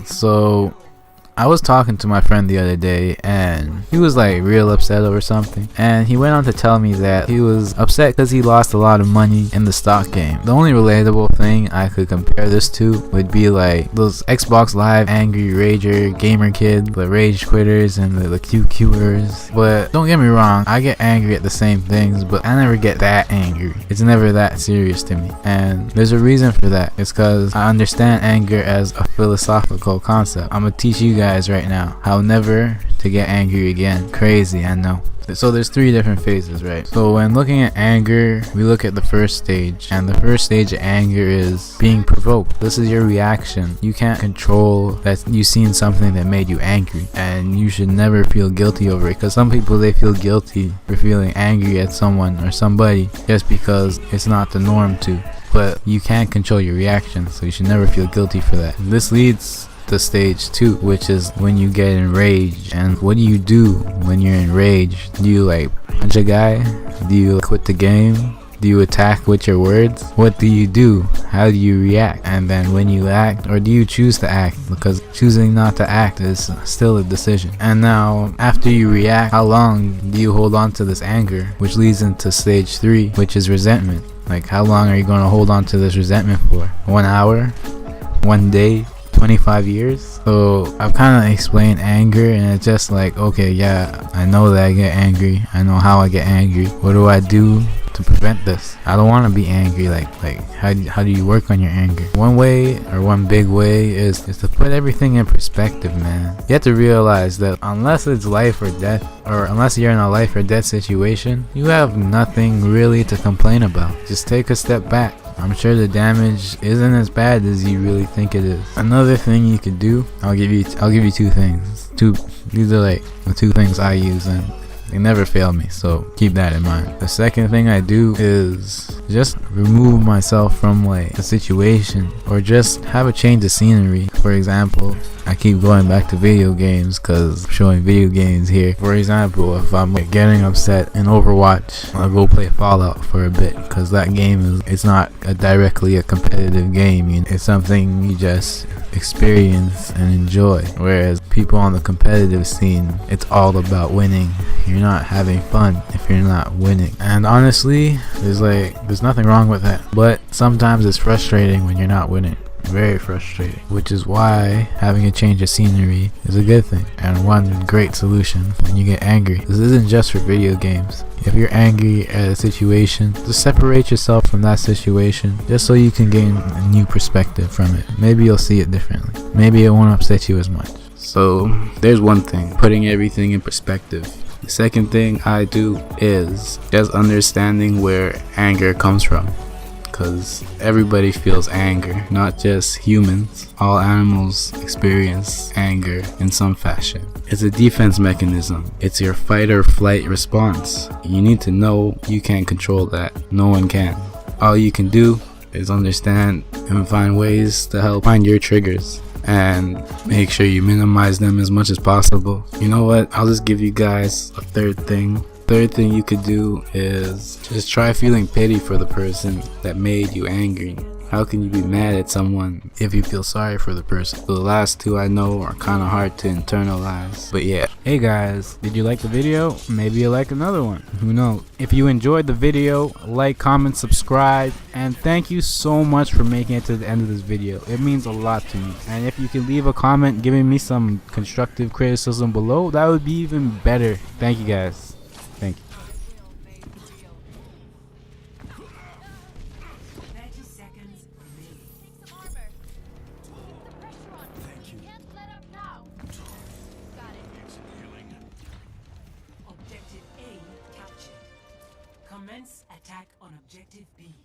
So I was talking to my friend the other day, and he was like real upset over something, and he went on to tell me that he was upset because he lost a lot of money in the stock game. The only relatable thing I could compare this to would be like those Xbox Live angry rager gamer kids, the rage quitters and the QQers. But don't get me wrong, I get angry at the same things, but I never get that angry. It's never that serious to me, and there's a reason for that. It's because I understand anger as a philosophical concept. I'm gonna teach you guys right now how never to get angry again. Crazy, I know. So there's 3 different phases, right? So when looking at anger, we look at the first stage, and the first stage of anger is being provoked. This is your reaction. You can't control that you've seen something that made you angry, and you should never feel guilty over it, because some people, they feel guilty for feeling angry at someone or somebody just because it's not the norm to. But you can't control your reaction, so you should never feel guilty for that. This leads to stage 2, which is when you get enraged. And what do you do when you're enraged? Do you like punch a guy? Do you quit the game? Do you attack with your words? What do you do? How do you react? And then when you act, or do you choose to act? Because choosing not to act is still a decision. And now after you react, how long do you hold on to this anger? Which leads into stage 3, which is resentment. Like, how long are you going to hold on to this resentment for? 1 hour? 1 day? 25 years? So I've kind of explained anger, and it's just like, okay, yeah, I know that I get angry. I know how I get angry. What do I do to prevent this? I don't want to be angry. Like how do you work on your anger? One way, or one big way, is to put everything in perspective, man. You have to realize that unless it's life or death, or unless you're in a life or death situation, you have nothing really to complain about. Just take a step back. I'm sure the damage isn't as bad as you really think it is. Another thing you could do, I'll give you 2 things. These are like the 2 things I use, and they never fail me, so keep that in mind. The second thing I do is just remove myself from like the situation, or just have a change of scenery. For example, I keep going back to video games because I'm showing video games here. For example, if I'm like getting upset in Overwatch, I'll go play Fallout for a bit, because that game it's not directly a competitive game. It's something you just experience and enjoy, whereas people on the competitive scene, it's all about winning. You're not having fun if you're not winning. And honestly, there's nothing wrong with that, but sometimes it's frustrating when you're not winning. Very frustrating, which is why having a change of scenery is a good thing, and one great solution when you get angry. This isn't just for video games. If you're angry at a situation, just separate yourself from that situation, just so you can gain a new perspective from it. Maybe you'll see it differently. Maybe it won't upset you as much. So there's one thing, putting everything in perspective. The second thing I do is just understanding where anger comes from. Because everybody feels anger, not just humans. All animals experience anger in some fashion. It's a defense mechanism. It's your fight or flight response. You need to know you can't control that. No one can. All you can do is understand and find ways to help find your triggers, and make sure you minimize them as much as possible. You know what? I'll just give you guys a third thing. Third thing you could do is just try feeling pity for the person that made you angry. How can you be mad at someone if you feel sorry for the person? The last 2 I know are kind of hard to internalize. But yeah. Hey guys, did you like the video? Maybe you'll like another one. Who knows? If you enjoyed the video, like, comment, subscribe, and thank you so much for making it to the end of this video. It means a lot to me. And if you can leave a comment giving me some constructive criticism below, that would be even better. Thank you guys. Thank you. Objective A captured. Commence attack on Objective B.